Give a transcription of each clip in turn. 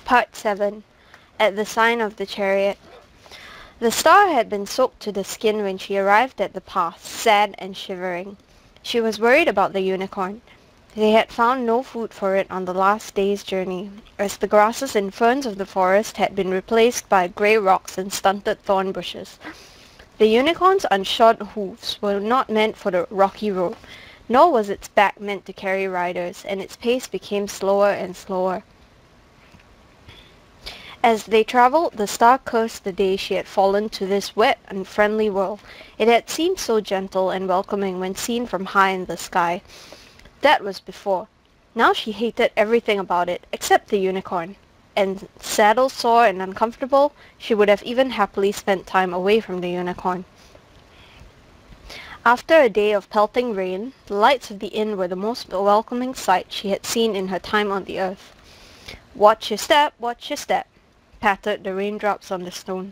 Part 7. At the sign of the chariot. The star had been soaked to the skin when she arrived at the path, sad and shivering. She was worried about the unicorn. They had found no food for it on the last day's journey, as the grasses and ferns of the forest had been replaced by grey rocks and stunted thorn bushes. The unicorn's unshod hooves were not meant for the rocky road, nor was its back meant to carry riders, and its pace became slower and slower. As they travelled, the star cursed the day she had fallen to this wet, unfriendly world. It had seemed so gentle and welcoming when seen from high in the sky. That was before. Now she hated everything about it, except the unicorn. And saddle sore and uncomfortable, she would have even happily spent time away from the unicorn. After a day of pelting rain, the lights of the inn were the most welcoming sight she had seen in her time on the earth. "Watch your step, watch your step," pattered the raindrops on the stone.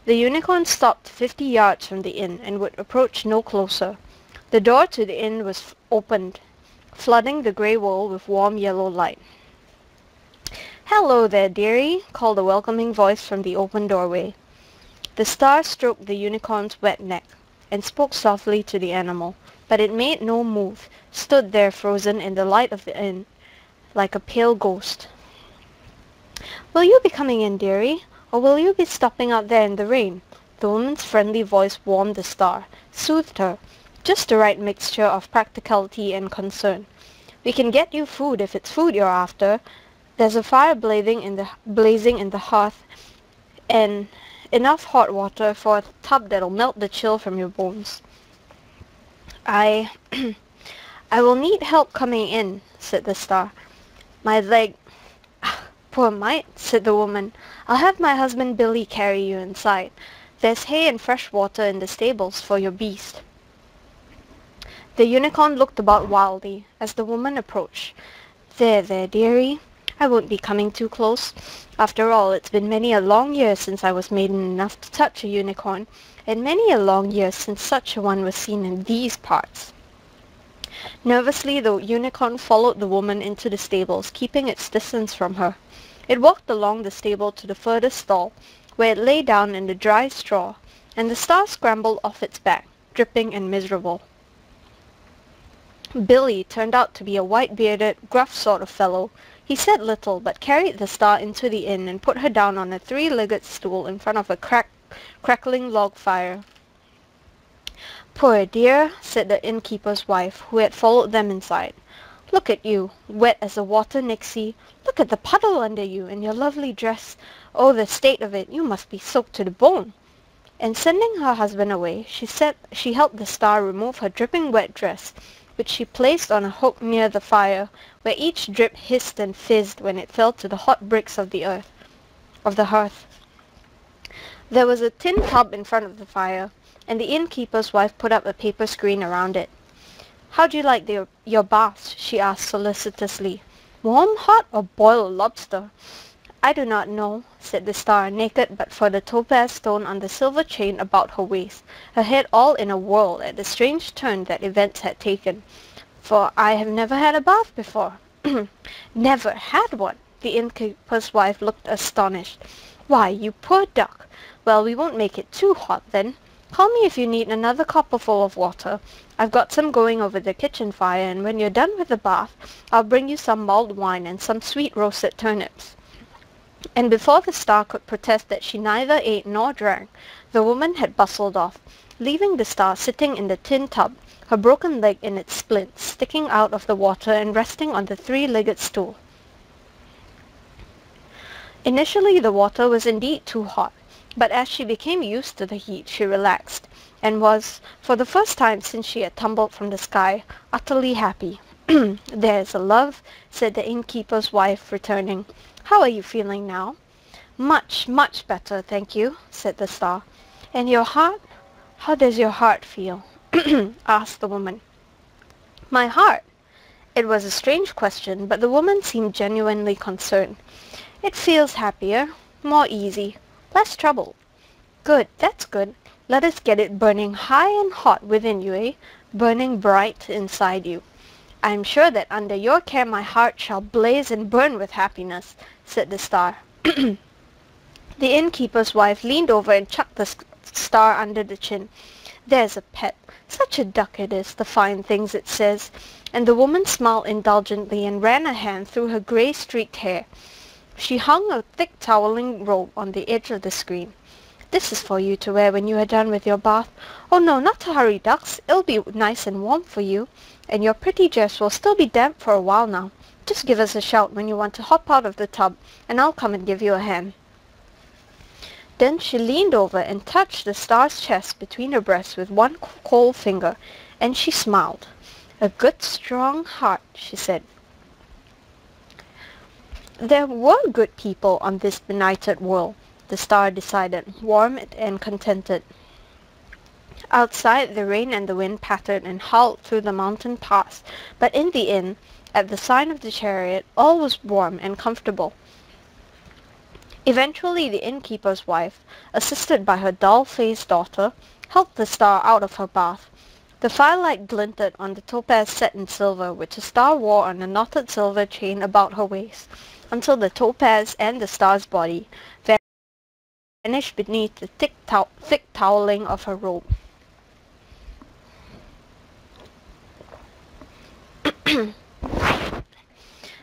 The unicorn stopped 50 yards from the inn and would approach no closer. The door to the inn was opened, flooding the grey world with warm yellow light. "Hello there, dearie," called a welcoming voice from the open doorway. The star stroked the unicorn's wet neck and spoke softly to the animal, but it made no move, stood there frozen in the light of the inn, like a pale ghost. "Will you be coming in, dearie, or will you be stopping out there in the rain?" The woman's friendly voice warmed the star, soothed her, just the right mixture of practicality and concern. "We can get you food if it's food you're after. There's a fire blazing in the hearth, and enough hot water for a tub that'll melt the chill from your bones." I will need help coming in," said the star. "My leg—" "Poor mite," said the woman. "I'll have my husband Billy carry you inside. There's hay and fresh water in the stables for your beast." The unicorn looked about wildly as the woman approached. There, dearie. I won't be coming too close. After all, it's been many a long year since I was maiden enough to touch a unicorn, and many a long year since such a one was seen in these parts." Nervously, the unicorn followed the woman into the stables, keeping its distance from her. It walked along the stable to the furthest stall, where it lay down in the dry straw, and the star scrambled off its back, dripping and miserable. Billy turned out to be a white-bearded, gruff sort of fellow. He said little, but carried the star into the inn and put her down on a three-legged stool in front of a crackling log fire. "Poor dear," said the innkeeper's wife, who had followed them inside. "Look at you, wet as a water nixie. Look at the puddle under you, and your lovely dress. Oh, the state of it! You must be soaked to the bone." And sending her husband away, she helped the star remove her dripping wet dress, which she placed on a hook near the fire, where each drip hissed and fizzed when it fell to the hot bricks of the hearth. There was a tin tub in front of the fire, and the innkeeper's wife put up a paper screen around it. "How'd you like your bath?" she asked solicitously. "Warm, hot, or boiled lobster?" "I do not know," said the star, naked but for the topaz stone on the silver chain about her waist, her head all in a whirl at the strange turn that events had taken. "For I have never had a bath before." "Never had one?" The innkeeper's wife looked astonished. "Why, you poor duck! Well, we won't make it too hot, then. Call me if you need another copperful of water. I've got some going over the kitchen fire, and when you're done with the bath, I'll bring you some mulled wine and some sweet roasted turnips." And before the star could protest that she neither ate nor drank, the woman had bustled off, leaving the star sitting in the tin tub, her broken leg in its splints, sticking out of the water and resting on the three-legged stool. Initially the water was indeed too hot, but as she became used to the heat she relaxed, and was, for the first time since she had tumbled from the sky, utterly happy. "There's a love," said the innkeeper's wife, returning. "How are you feeling now?" "Much, much better, thank you," said the star. "And your heart? How does your heart feel?" asked the woman. "My heart?" It was a strange question, but the woman seemed genuinely concerned. "It feels happier, more easy, less trouble." "Good, that's good. Let us get it burning high and hot within you, eh? Burning bright inside you." "I am sure that under your care my heart shall blaze and burn with happiness," said the star. The innkeeper's wife leaned over and chucked the star under the chin. "There's a pet. Such a duck it is, the fine things it says." And the woman smiled indulgently and ran a hand through her grey-streaked hair. She hung a thick toweling robe on the edge of the screen. "This is for you to wear when you are done with your bath. Oh no, not to hurry, ducks. It'll be nice and warm for you. And your pretty dress will still be damp for a while now. Just give us a shout when you want to hop out of the tub, and I'll come and give you a hand." Then she leaned over and touched the star's chest between her breasts with one cold finger, and she smiled. "A good strong heart," she said. There were good people on this benighted world, the star decided, warm and contented. Outside, the rain and the wind pattered and howled through the mountain pass, but in the inn, at the sign of the chariot, all was warm and comfortable. Eventually the innkeeper's wife, assisted by her dull-faced daughter, helped the star out of her bath. The firelight glinted on the topaz set in silver, which the star wore on a knotted silver chain about her waist, until the topaz and the star's body vanished beneath the thick toweling of her robe.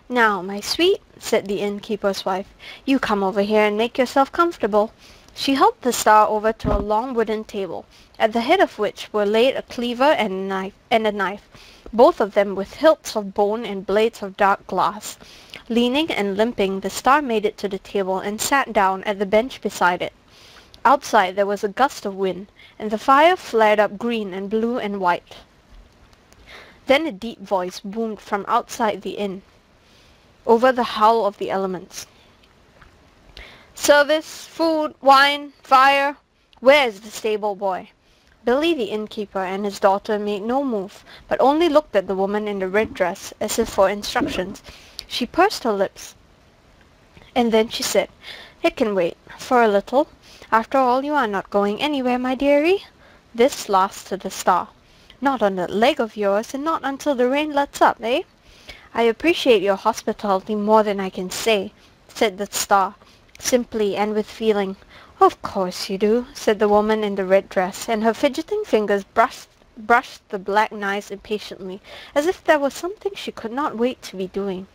"Now, my sweet," said the innkeeper's wife, "you come over here and make yourself comfortable." She helped the star over to a long wooden table, at the head of which were laid a cleaver and a knife, both of them with hilts of bone and blades of dark glass. Leaning and limping, the star made it to the table and sat down at the bench beside it. Outside there was a gust of wind, and the fire flared up green and blue and white. Then a deep voice boomed from outside the inn, over the howl of the elements. "Service, food, wine, fire. Where is the stable boy?" Billy the innkeeper and his daughter made no move, but only looked at the woman in the red dress, as if for instructions. She pursed her lips, and then she said, "It can wait, for a little. After all, you are not going anywhere, my dearie." This last to the star. "Not on that leg of yours, and not until the rain lets up, eh?" "I appreciate your hospitality more than I can say," said the star, simply and with feeling. "Of course you do," said the woman in the red dress, and her fidgeting fingers brushed the black knives impatiently, as if there was something she could not wait to be doing.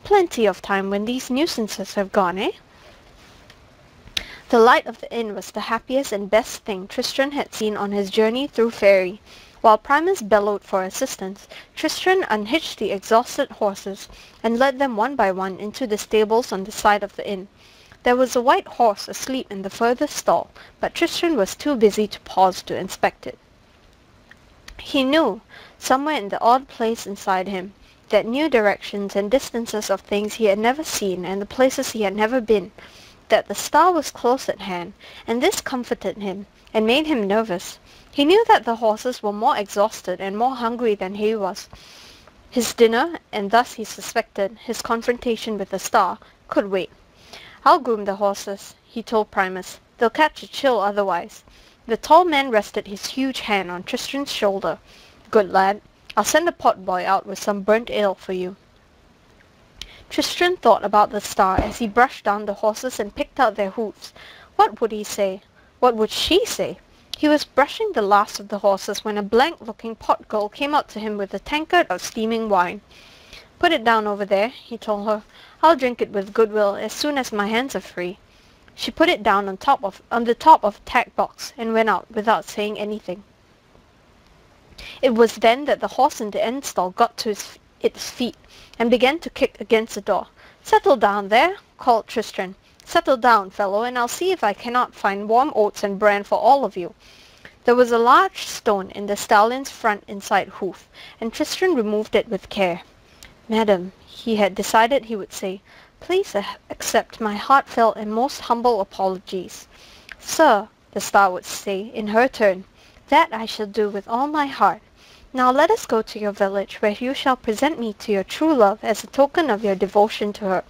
"Plenty of time when these nuisances have gone, eh?" The light of the inn was the happiest and best thing Tristram had seen on his journey through Faerie. While Primus bellowed for assistance, Tristram unhitched the exhausted horses and led them one by one into the stables on the side of the inn. There was a white horse asleep in the furthest stall, but Tristram was too busy to pause to inspect it. He knew, somewhere in the odd place inside him, that new directions and distances of things he had never seen and the places he had never been, that the star was close at hand, and this comforted him and made him nervous. He knew that the horses were more exhausted and more hungry than he was. His dinner, and thus he suspected his confrontation with the star, could wait. "I'll groom the horses," he told Primus. "They'll catch a chill otherwise." The tall man rested his huge hand on Tristram's shoulder. "Good lad. I'll send a potboy out with some burnt ale for you." Tristram thought about the star as he brushed down the horses and picked out their hoofs. What would he say? What would she say? He was brushing the last of the horses when a blank-looking pot girl came up to him with a tankard of steaming wine. "Put it down over there," he told her. "I'll drink it with goodwill as soon as my hands are free." She put it down on the top of a tack box and went out without saying anything. It was then that the horse in the end stall got to its feet and began to kick against the door. "Settle down there," called Tristram. "Settle down, fellow, and I'll see if I cannot find warm oats and bran for all of you." There was a large stone in the stallion's front inside hoof, and Tristram removed it with care. "Madam," he had decided he would say, "please accept my heartfelt and most humble apologies." "Sir," the star would say in her turn, "that I shall do with all my heart. Now let us go to your village, where you shall present me to your true love as a token of your devotion to her."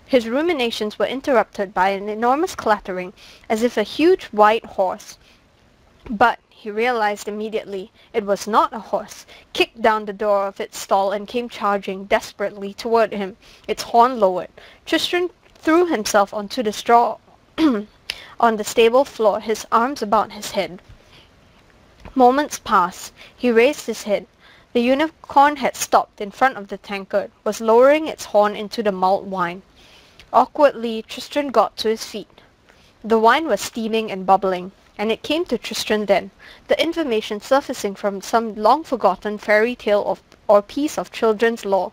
His ruminations were interrupted by an enormous clattering, as if a huge white horse. But he realized immediately. It was not a horse, kicked down the door of its stall and came charging desperately toward him, its horn lowered. Tristram threw himself onto the straw on the stable floor, his arms about his head. Moments passed. He raised his head. The unicorn had stopped in front of the tankard, was lowering its horn into the mulled wine. Awkwardly, Tristram got to his feet. The wine was steaming and bubbling, and it came to Tristram then, the information surfacing from some long-forgotten fairy tale or piece of children's lore,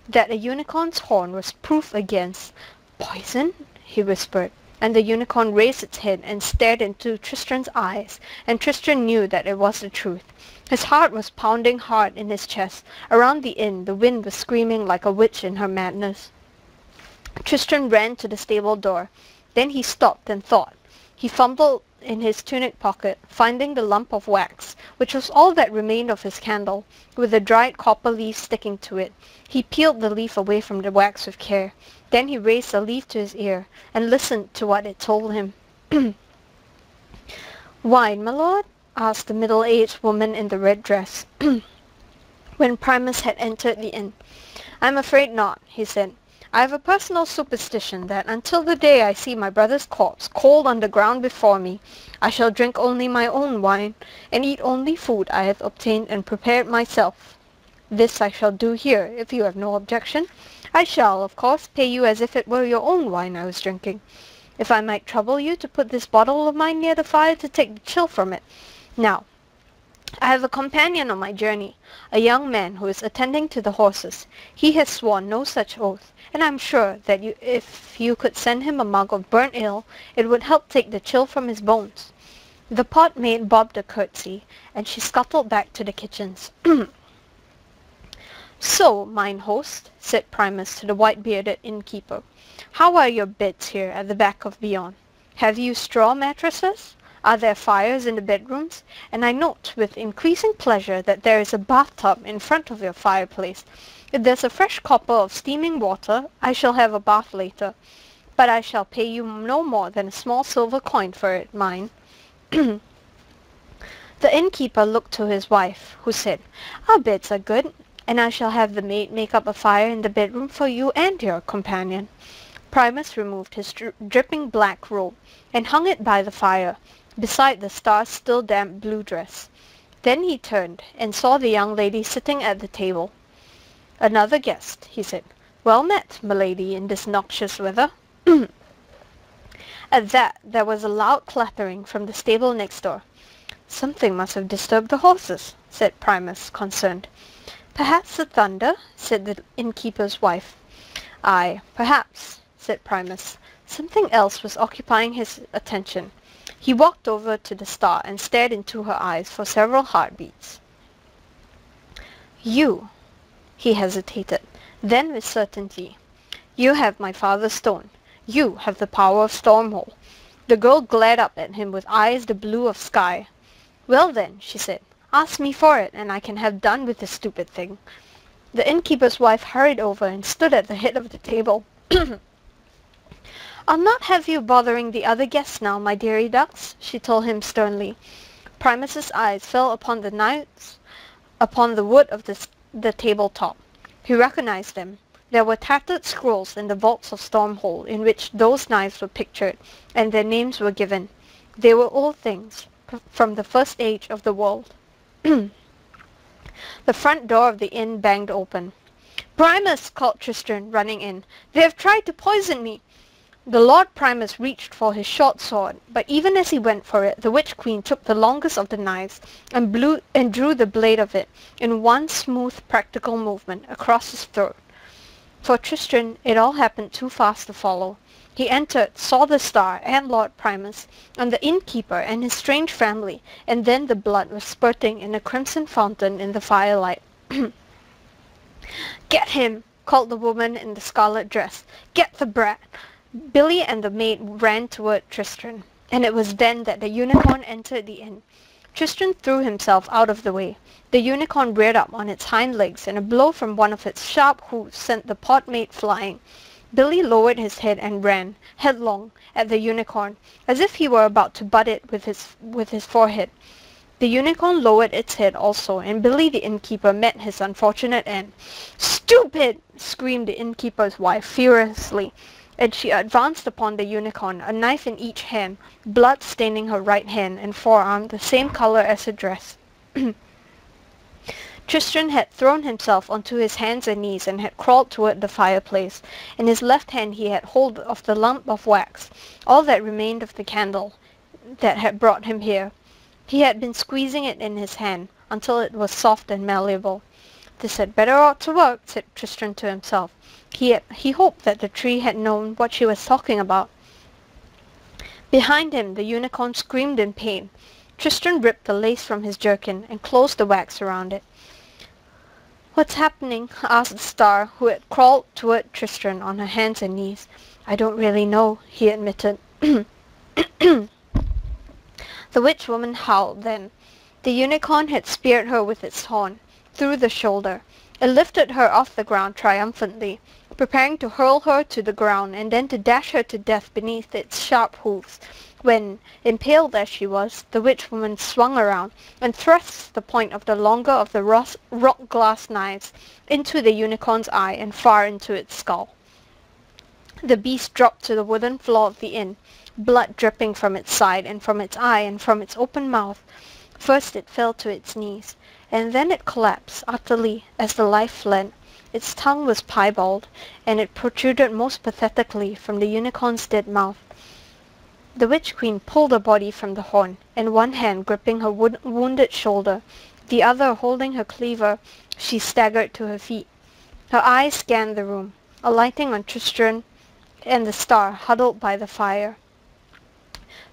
that a unicorn's horn was proof against poison, he whispered, and the unicorn raised its head and stared into Tristram's eyes, and Tristram knew that it was the truth. His heart was pounding hard in his chest. Around the inn, the wind was screaming like a witch in her madness. Tristram ran to the stable door. Then he stopped and thought. He fumbled in his tunic pocket, finding the lump of wax, which was all that remained of his candle, with a dried copper leaf sticking to it. He peeled the leaf away from the wax with care. Then he raised the leaf to his ear, and listened to what it told him. "Wine, my lord?" asked the middle-aged woman in the red dress, when Primus had entered the inn. "I'm afraid not," he said. "I have a personal superstition that until the day I see my brother's corpse cold on the ground before me, I shall drink only my own wine, and eat only food I have obtained and prepared myself. This I shall do here, if you have no objection. I shall, of course, pay you as if it were your own wine I was drinking. If I might trouble you to put this bottle of mine near the fire to take the chill from it. Now, I have a companion on my journey, a young man who is attending to the horses. He has sworn no such oath, and I am sure that if you could send him a mug of burnt ale, it would help take the chill from his bones." The pot maid bobbed a curtsy, and she scuttled back to the kitchens. "So, mine host," said Primus to the white-bearded innkeeper, "how are your beds here at the back of beyond? Have you straw mattresses? Are there fires in the bedrooms? And I note with increasing pleasure that there is a bathtub in front of your fireplace. If there's a fresh copper of steaming water, I shall have a bath later. But I shall pay you no more than a small silver coin for it, mind." The innkeeper looked to his wife, who said, "Our beds are good, and I shall have the maid make up a fire in the bedroom for you and your companion." Primus removed his dripping black robe, and hung it by the fire, beside the star's still damp blue dress. Then he turned, and saw the young lady sitting at the table. "Another guest," he said. "Well met, milady, in this noxious weather." At that there was a loud clattering from the stable next door. "Something must have disturbed the horses," said Primus, concerned. "Perhaps the thunder?" said the innkeeper's wife. "Aye, perhaps," said Primus. Something else was occupying his attention. He walked over to the star and stared into her eyes for several heartbeats. "You," he hesitated. Then with certainty, "You have my father's stone. You have the power of Stormhole." The girl glared up at him with eyes the blue of sky. "Well then," she said, "ask me for it, and I can have done with the stupid thing." The innkeeper's wife hurried over and stood at the head of the table. "I'll not have you bothering the other guests now, my dearie ducks," she told him sternly. Primus's eyes fell upon the knives upon the wood of the tabletop. He recognized them. There were tattered scrolls in the vaults of Stormhole in which those knives were pictured, and their names were given. They were old things, from the first age of the world. The front door of the inn banged open. "Primus!" called Tristram, running in. "They have tried to poison me!" The Lord Primus reached for his short sword, but even as he went for it, the Witch Queen took the longest of the knives and drew the blade of it, in one smooth, practical movement, across his throat. For Tristram, it all happened too fast to follow. He entered, saw the star and Lord Primus, and the innkeeper and his strange family, and then the blood was spurting in a crimson fountain in the firelight. "Get him!" called the woman in the scarlet dress. "Get the brat!" Billy and the maid ran toward Tristram, and it was then that the unicorn entered the inn. Tristram threw himself out of the way. The unicorn reared up on its hind legs, and a blow from one of its sharp hoofs sent the pot maid flying. Billy lowered his head and ran, headlong, at the unicorn, as if he were about to butt it with his forehead. The unicorn lowered its head also, and Billy the innkeeper met his unfortunate end. "Stupid!" screamed the innkeeper's wife furiously, and she advanced upon the unicorn, a knife in each hand, blood staining her right hand and forearm the same color as her dress. Tristan had thrown himself onto his hands and knees and had crawled toward the fireplace. In his left hand he had hold of the lump of wax, all that remained of the candle that had brought him here. He had been squeezing it in his hand until it was soft and malleable. This had better ought to work, said Tristan to himself. He hoped that the tree had known what she was talking about. Behind him the unicorn screamed in pain. Tristan ripped the lace from his jerkin and closed the wax around it. "What's happening?" asked the star, who had crawled toward Tristan on her hands and knees. "I don't really know," he admitted. The witch woman howled then. The unicorn had speared her with its horn, through the shoulder. It lifted her off the ground triumphantly, preparing to hurl her to the ground and then to dash her to death beneath its sharp hoofs, when, impaled as she was, the witch woman swung around and thrust the point of the longer of the rock glass knives into the unicorn's eye and far into its skull. The beast dropped to the wooden floor of the inn, blood dripping from its side and from its eye and from its open mouth. First it fell to its knees, and then it collapsed utterly as the life fled. Its tongue was piebald, and it protruded most pathetically from the unicorn's dead mouth. The witch queen pulled the body from the horn, and one hand gripping her wounded shoulder, the other holding her cleaver, she staggered to her feet. Her eyes scanned the room, alighting on Tristan and the star huddled by the fire.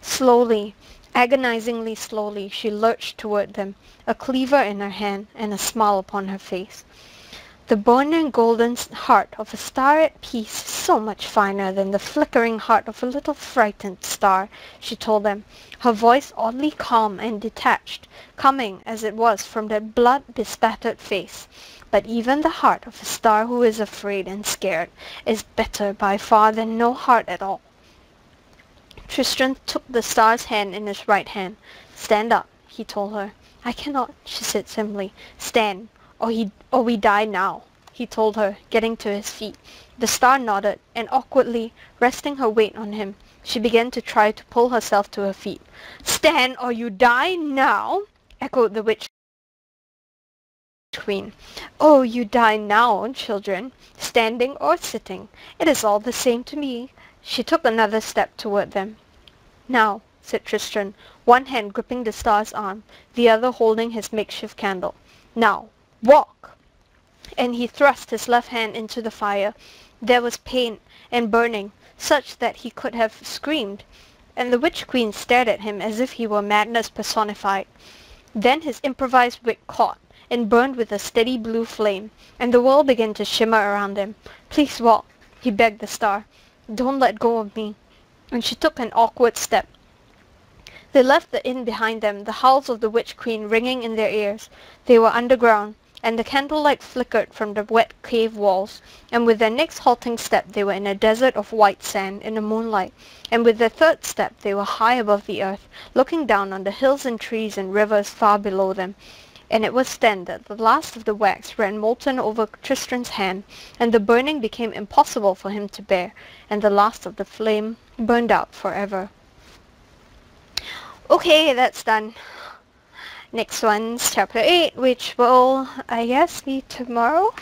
Slowly, agonizingly slowly, she lurched toward them, a cleaver in her hand and a smile upon her face. "The burning golden heart of a star at peace is so much finer than the flickering heart of a little frightened star," she told them, her voice oddly calm and detached, coming as it was from that blood-bespattered face. "But even the heart of a star who is afraid and scared is better by far than no heart at all." Tristan took the star's hand in his right hand. "Stand up," he told her. "I cannot," she said simply. "Stand, or we die now," he told her, getting to his feet. The star nodded, and awkwardly, resting her weight on him, she began to try to pull herself to her feet. "Stand, or you die now?" echoed the witch queen. "Oh, you die now, children, standing or sitting. It is all the same to me." She took another step toward them. "Now," said Tristan, one hand gripping the star's arm, the other holding his makeshift candle. "Now, walk!" And he thrust his left hand into the fire. There was pain and burning, such that he could have screamed, and the witch queen stared at him as if he were madness personified. Then his improvised wick caught and burned with a steady blue flame, and the world began to shimmer around them. "Please walk," he begged the star. "Don't let go of me." And she took an awkward step. They left the inn behind them, the howls of the witch queen ringing in their ears. They were underground, and the candlelight flickered from the wet cave walls, and with their next halting step they were in a desert of white sand in the moonlight, and with their third step they were high above the earth, looking down on the hills and trees and rivers far below them. And it was then that the last of the wax ran molten over Tristan's hand, and the burning became impossible for him to bear, and the last of the flame burned out forever. Okay, that's done. Next one's chapter 8, which will, I guess, be tomorrow.